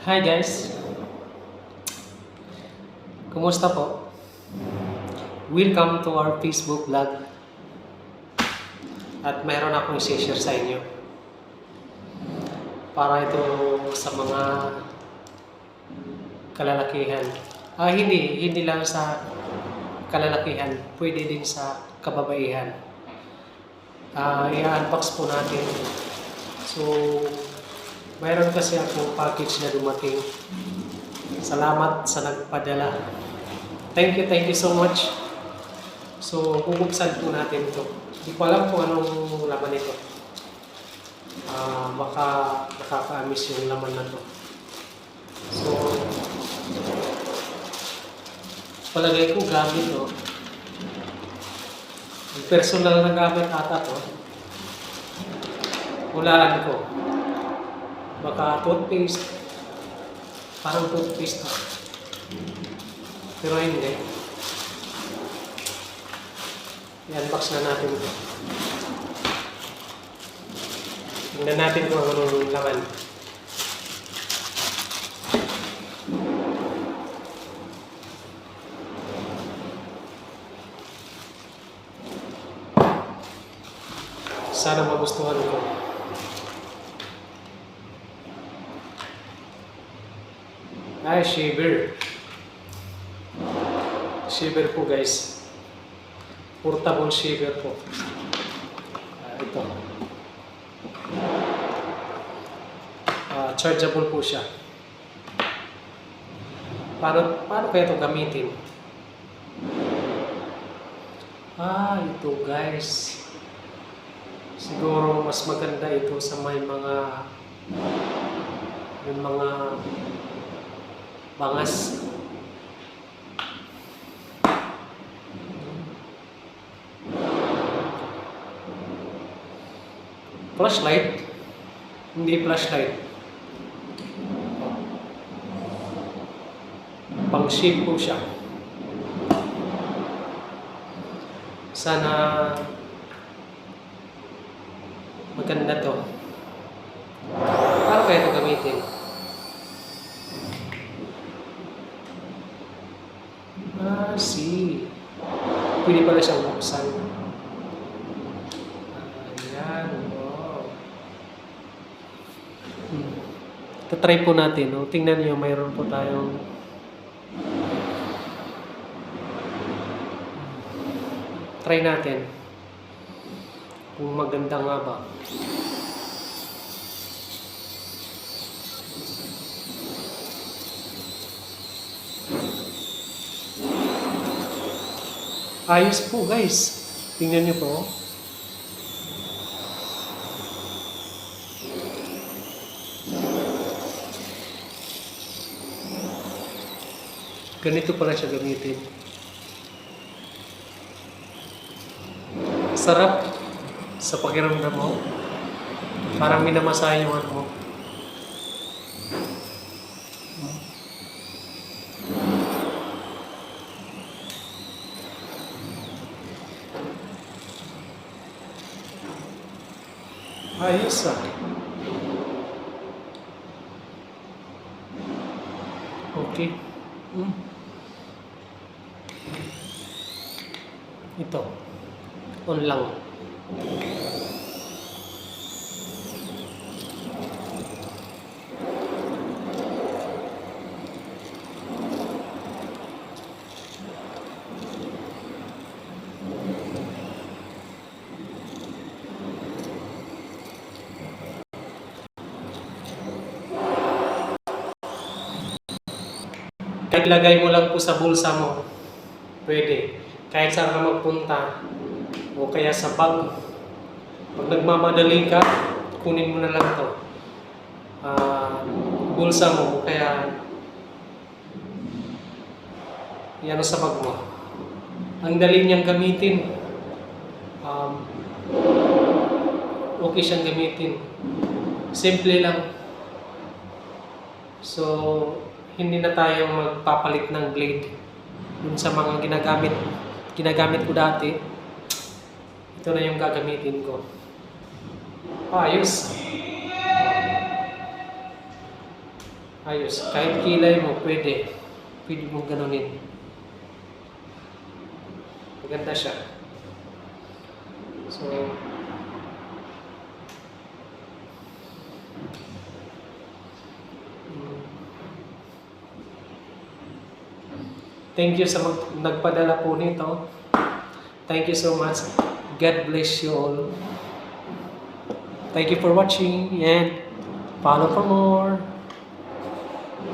Hi guys, kumusta po? Welcome to our Facebook vlog at mayroon akong i-share sa inyo para ito sa mga kalalakihan. Hindi lang sa kalalakihan, pwede din sa kababaihan. I-unbox po natin. So, mayroon kasi akong package na dumating. Salamat sa nagpadala. Thank you so much. So, bubuksan po natin ito. Hindi ko alam kung anong laman ito. Baka nakaka-miss yung laman na ito. So, palagay ko gamit ito. Personal na gamit ata ito. Hulaan ko. Baka toothpaste. Parang toothpaste ito. Pero hindi. I-unbox na natin ito. Tingnan natin kung anong laman. Sana magustuhan ko. Ay, shaver. Shaver po guys. Portable shaver po. Ito. Chargeable po siya. Paano kaya ito gamitin? Ito guys. Siguro mas maganda ito sa may mga bangas. Flashlight? Hindi flashlight. Pang-shape po siya. Sana maganda to. Paano kaya ito gamitin? See. Pwede pala siyang buksan. Ayan. Wow. Tatry po natin. No? Tingnan niyo, mayroon po tayong try natin. Kung maganda nga ba. Ayos po guys. Tingnan niyo po. Ganito pala siya gamitin. Sarap sa pakiramdam mo. Parang minamasahe yung ano mo. Ayos ah. Okay. Ito. On lang. Kahit lagay mo lang po sa bulsa mo, pwede. Kahit saan ka magpunta, o kaya sa bag. Pag nagmamadali ka, kunin mo na lang ito. Bulsa mo, kaya yan sa bag mo. Ang dali niyang gamitin. Okay siyang gamitin. Simple lang. So, hindi na tayo magpapalit ng blade dun sa mga ginagamit ko dati. Ito na yung gagamitin ko. Ayos. Ayos. Kahit kilay mo, pwede. Pwede mong ganunin. Maganda siya. So, thank you sa nagpadala po nito. Thank you so much. God bless you all. Thank you for watching and follow for more.